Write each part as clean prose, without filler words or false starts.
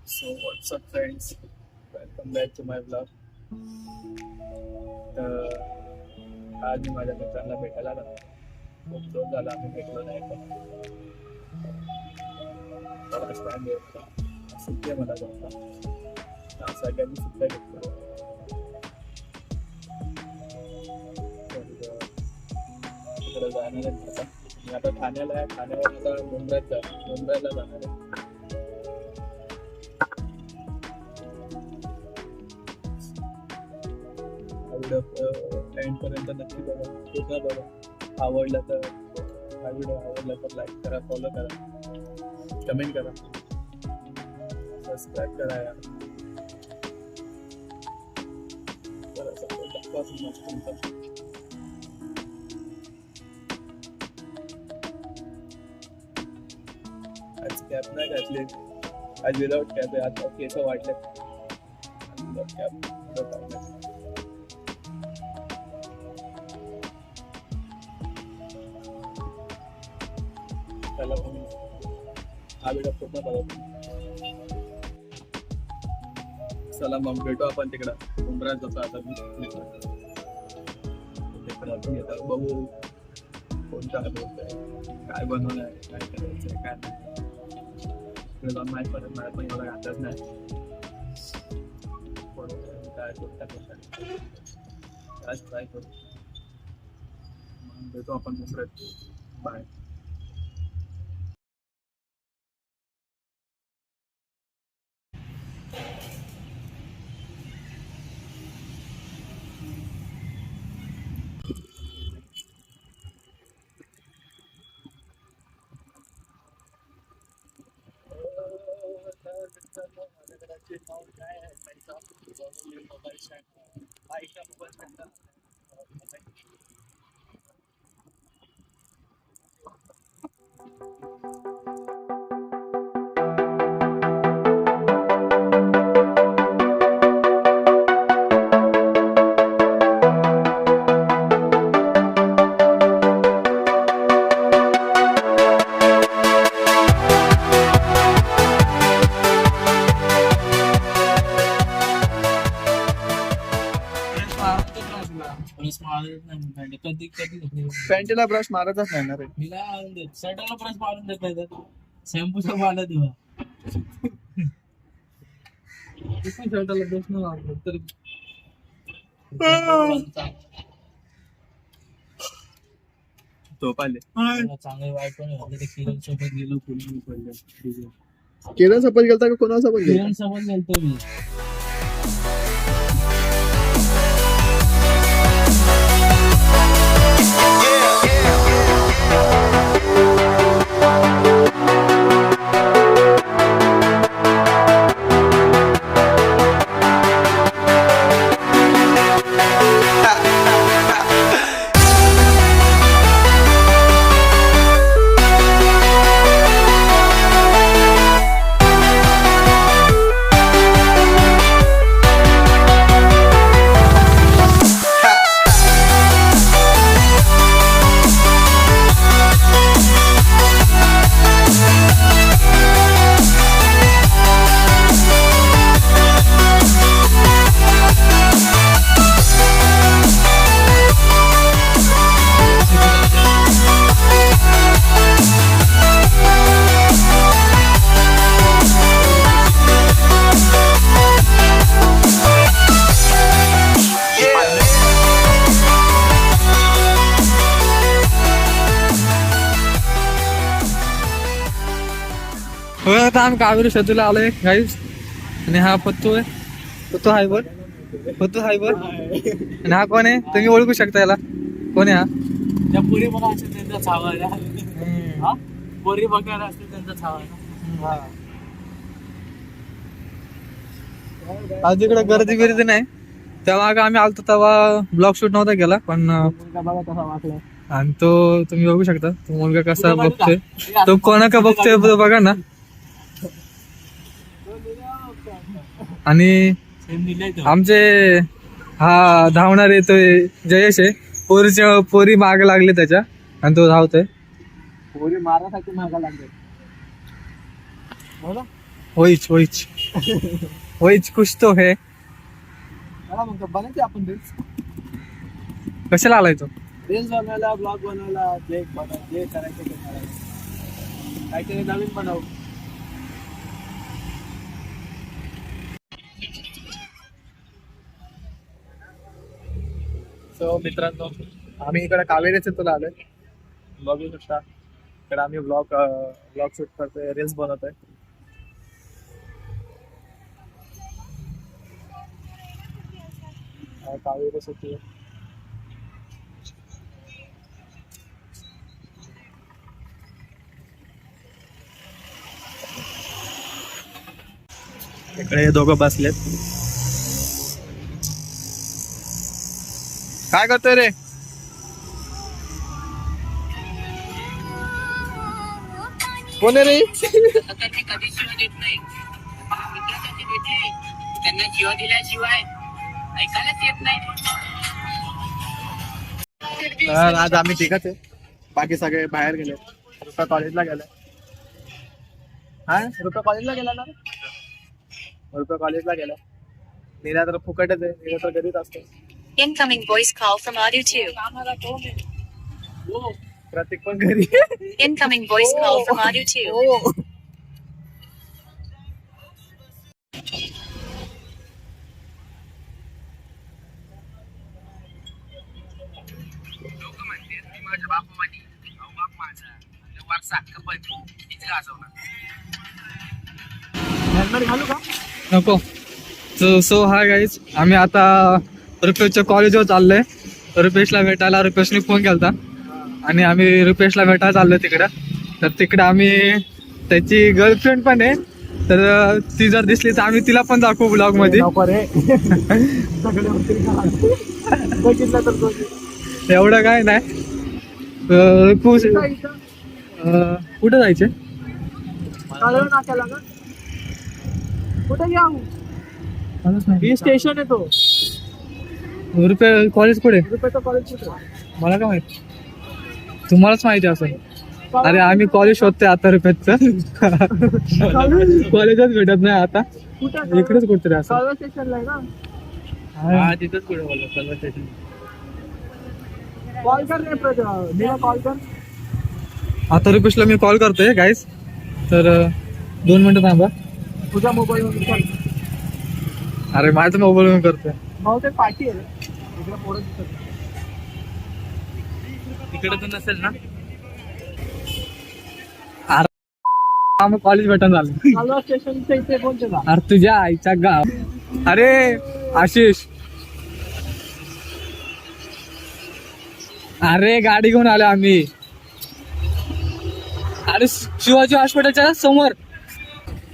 So what's up friends? Welcome back to my vlog. तर आज मी माझ्या मित्रांना भेटायला आलो. खूप दिवस झाला आम्ही भेटलो नाही पण आज टाइम भेटला. सुट्टी आहे मला जास्त. सगळ्यांनी सुट्ट्या घेतल्या. तिकडे जाणार आहे आता. मी आता ठाण्याला आहे. ठाण्यावर आता मुंबईला जाणार आहे. एंड पर्यंत नक्की बघा, पूर्ण बघा. आवडलं तर हा व्हिडिओ आवडला तर लाईक करा, फॉलो करा, कमेंट करा, सबस्क्राईब करा यार. आज कॅप नाही घातली. आज विदाउट कॅप आहे. आता केस वाटले. विदाउट कॅप त्याला तुम्ही हा व्हिडिओ पूर्ण बघा. चला मग भेटू आपण तिकडं उंबरात जातो. आता मी तिकडं बघू कोण काय बोलतंय, काय बनवलं आहे, काय करायचं काय नाही. तिकडे जाऊन माहीत पडत. मला पण एवढा घातच नाही कोण काय आज ट्राय करू. मग भेटू आपण उंबरात. बाय. पॅन्टीला ब्रश मारतच नाही ना रे. शर्टाला ब्रश मारून देत नाही तर शॅम्पूचा मारला तेव्हा शर्टाला ब्रश नाही मारलं तर झोप आले. चांगले वाईट पण झालं. ते किरण सोबत गेलो पूर्ण पडलं. किरण सोबत गेलता का कोणासोबत गेला? किरण सोबत गेलतो मी. आता आम्ही कावेरी शेतूला आलोय गाईस. आणि हा पत्तू आहे. पत्तू हायबर. पत्तू हायबर. आणि हा कोण आहे तुम्ही ओळखू शकता याला. कोण आहे हा? त्या पुरी बघा असेल त्यांचा छावा. पोरी बघायला असतील त्यांचा छावा. आज इकडे गर्दी बिर्दी नाही. तेव्हा आम्ही आलतो तेव्हा ब्लॉग शूट नव्हता केला पण बघा कसा वाटला. आणि तो तुम्ही बघू शकता तो मुलगा कसा बघतोय. तो कोणा का बघतोय बघा ना. आणि आमचे हा धावणार येतोय जयेश आहे. पोरी माग लागले त्याच्या आणि तो धावतोय. पोरी मारासाठी मागा लागले. होईच वहीच कुछ तो है. मला मग बनायचे आपण रील्स. कशाला आलाय तो? रील्स बनवायला, ब्लॉग बनवायला, जे करायचं ते करायचं. काहीतरी नवीन बनव. सो मित्रांनो, आम्ही इकडे कावेरीचे तुला आलोय. बघू शकता इकडे आम्ही ब्लॉग शूट करतोय, रील्स बनवतोय. कावेरी सुट्टी इकडे हे दोघं बसलेत. काय करतोय रे? कोण आहे रे? कधी शिवा देत नाही. मित्रासाठी भेटले त्यांना शिवा दिल्याशिवाय ऐकायलाच येत नाही. तर आज आम्ही ठीकच आहे, बाकी सगळे बाहेर गेले. रुपा कॉलेजला गेलाय. हा रुपा कॉलेजला गेला ना. रुपा कॉलेजला गेला. नीला तर फुकटच आहे, नीला तर घरीच असतो. Incoming voice call from Audio 2. प्रत्येक पण घरी. Incoming voice call from Audio 2. लोक म्हणते मी माझ्या बापामध्ये बाप माझा वारसा कपट इथे गाजवणार. हेल्मेट घालू का? नको. सो हाय गाईज, आम्ही आता रुपेशच्या कॉलेजवर चाललोय. रुपेशला भेटायला रुपेशने फोन केलता आणि आम्ही रुपेशला भेटायला चाललोय तिकडं. तर तिकडं आम्ही त्याची गर्लफ्रेंड पण आहे, तर ती जर दिसली तर आम्ही तिला पण दाखवू ब्लॉग मध्ये. नको रे. सगळे होतील का? बघितलं तर तो. एवढं काय नाही. कुठं जायचे? नाक्याला ना. कुठे जाऊ? ही स्टेशन आहे तो. रुपये कॉलेज कुठे? रुपयाचं कॉलेज कुठे? मला काय माहिती, तुम्हालाच माहिती असेल. अरे आम्ही कॉलेज शोधतोय आता रुपयाचं. कॉलेजच भेटत नाही आता. कुठे? इकडेच कुठतरी असं. सर्व स्टेशनला आहे ना. हा, तिथंच कुठे बोलला सर्व स्टेशन. कॉल कर रे नीला, कॉल कर. आता रुपेशला मी कॉल करतोय गाईज, तर 2 मिनिटं थांबा. तुझ्या मोबाईलवर कर. अरे माझ्या मोबाईलवरून करतोय. बहुतेक पार्टी आहे रे. इकडे पोरं दिसत. इकडे तर नसेल ना. आम्ही कॉलेज भेटून झालं. सर्व स्टेशनच्या इथे कोणते का? अरे तुझ्या आईचा गाव. अरे आशिष, अरे गाडी घेऊन आलो आम्ही. अरे शिवाजी हॉस्पिटलच्या समोर.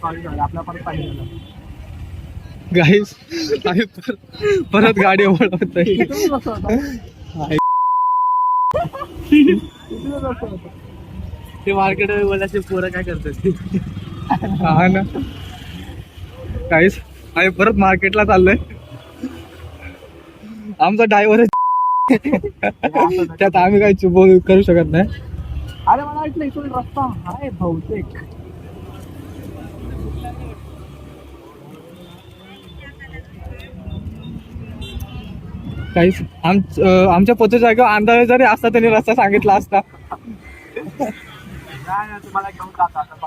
कॉलेज झालं आपला, परत पाणी झालं. गाईस आम्ही परत गाडी ओढवतोय. किती वाजता होता? किती वाजता होता? ते मार्केट बोलायचे पोरं काय करतात. हा ना गाईस, आम्ही परत मार्केटला चाललोय. आमचा ड्रायव्हर त्यात आम्ही काही चुप करू शकत नाही. अरे मला वाटलं इथून रस्ता आहे बहुतेक. काहीच आमच्या पोते जागेवर अंदाजे जरी असता त्यांनी रस्ता सांगितला असता. नाही तुम्हाला घेऊन जाता आता.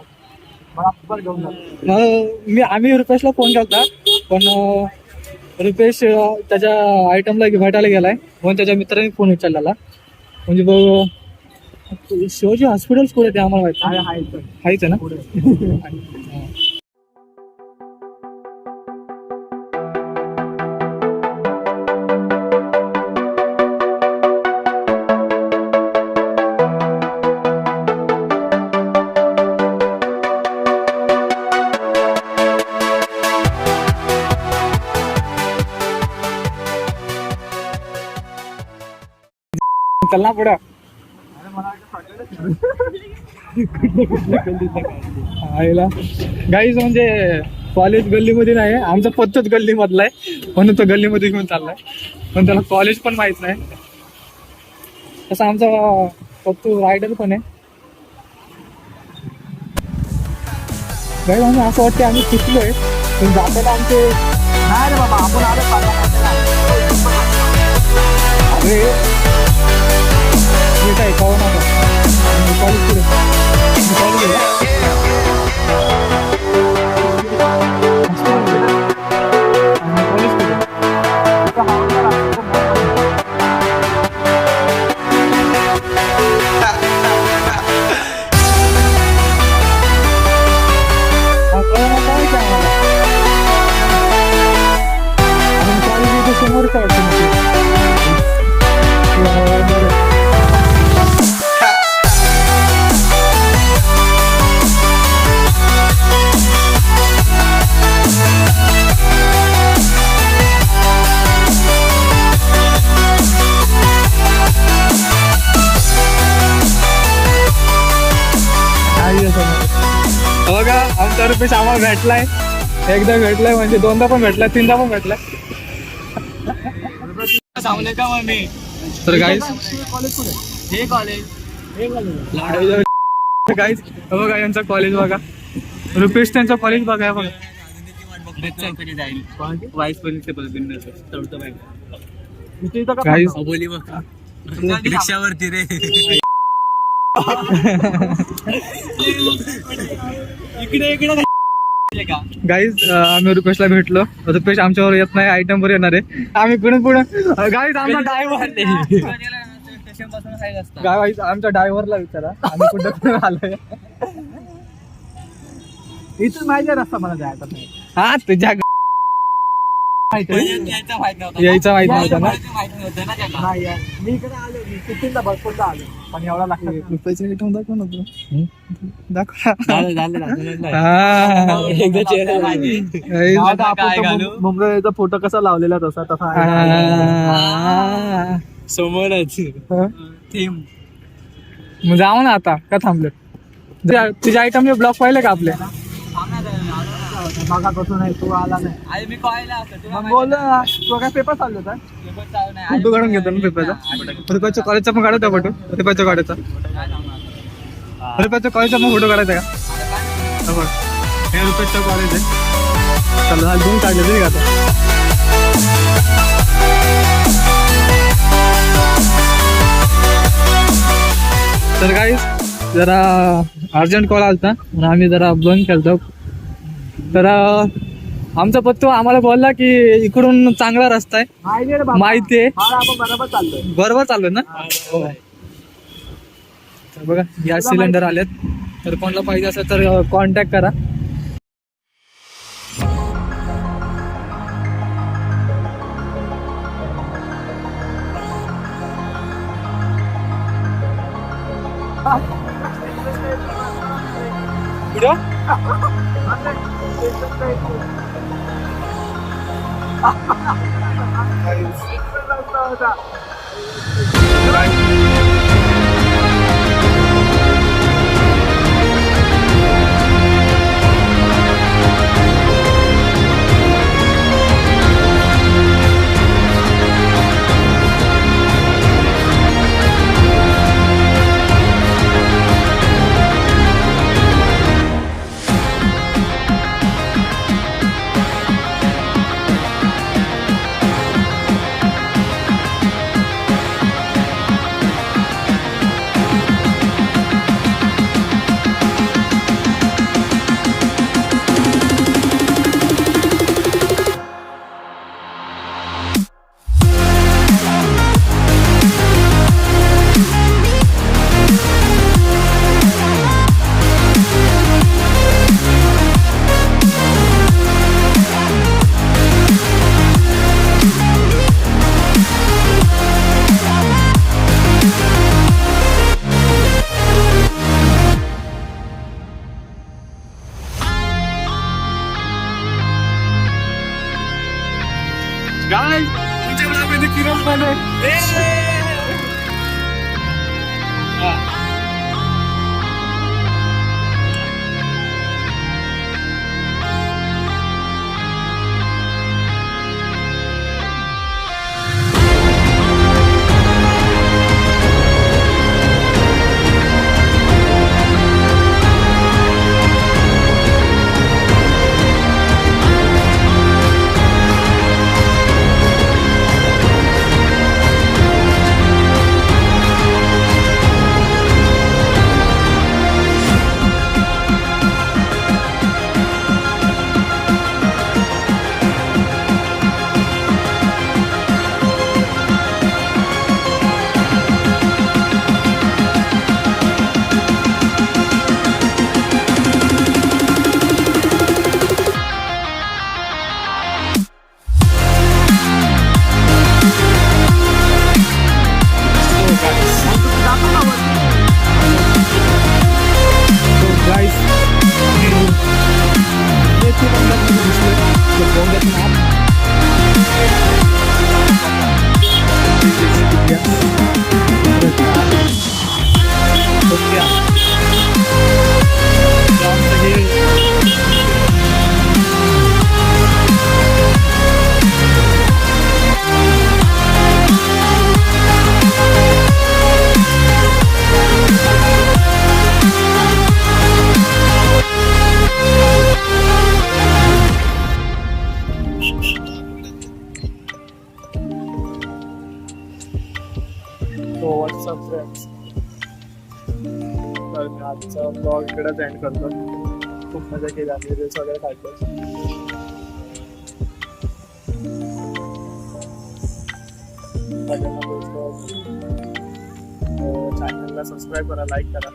बरोबर घेऊन जातो. आम्ही रुपेशला फोन केला, पण रुपेश त्याच्या आयटमला भेटायला गेलाय म्हणून त्याच्या मित्राने फोन उचललेला. म्हणजे बघ शिवाजी हॉस्पिटल्स कुठे ते आम्हाला माहिती आहेच ना. चलना पुढं. गाईज म्हणजे कॉलेज गल्लीमध्ये नाही, आमचा पत्तच गल्ली मधला आहे म्हणून तो गल्लीमध्ये घेऊन चाललाय. पण त्याला कॉलेज पण माहित नाही. तसं आमचा पत्तू रायडर पण आहे. गाईज म्हणजे असं वाटतं आम्ही चुकलोय. तुम्ही जाताना आमचे नाही रे बाबा आपण आलो अरे ठीक आहे कळू नका कॉलेज पुढे बघा आमचा रुपेश आम्हाला भेटलाय एकदा भेटलाय म्हणजे दोनदा पण भेटलाय तीनदा पण भेटलाय तर गाईज हे कॉलेज गाईज बघा यांचं कॉलेज बघा रुपेश त्यांचं कॉलेज बघा बघा वाईस प्रिन्सिपल गाईज रिक्षावरती रे इकडे गाईज आम्ही रुपेशला भेटलो रुपेश आमच्यावर येत नाही आयटम वर येणार आहे आम्ही पुढे गाईज आमचा ड्रायव्हर गाईज आमच्या ड्रायव्हरला विचारा आम्ही कुठे आलोय इथून माहिती रस्ता मला जायचा हा तुझ्या यायचा माहित नव्हता ना नाही मी इकडे आलो मी कितींदा भरपूरदा आलो पण एवढा लागतो रुपयाचं आयटम दाखव ना तू दाखव मुंबईचा फोटो कसा लावलेला तसा समोरच थीम मग जाऊ ना आता का थांबले तुझ्या आयटम ब्लॉक पाहिले का आपले मागापासून आहे तू आला नाही मी कॉयला मग बोल तो काय पेपर चालू होता फोटो काढून घेतो ना पेपरचा रुपयाच्या कॉलेजचा पण काढायचा फोटो रुपयाच्या काढायचा रुपयाच्या कॉलेजचा पण फोटो काढायचा का हे रुपयाचं कॉलेज आहे चला दोन काढले तरी आता तर गाईस जरा अर्जंट कॉल आलता म्हणून आम्ही जरा बंद केलतो तर आमचा पत्तो आम्हाला बोलला की इकडून चांगला रस्ता आहे माहिती आहे बरोबर चाललोय ना बघा गॅस सिलेंडर आलेत तर कोणाला पाहिजे असेल तर कॉन्टॅक्ट करा गाइस तुमच्या ब्लॉगमध्ये किरण पण आहे इकडेच एंड करतो. खूप मजा केली आम्ही, रील्स वगैरे काढतो. चॅनलला सबस्क्राईब करा, लाईक करा.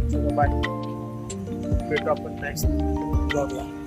चलो बाय, भेटू आपण नेक्स्ट ब्लॉगला.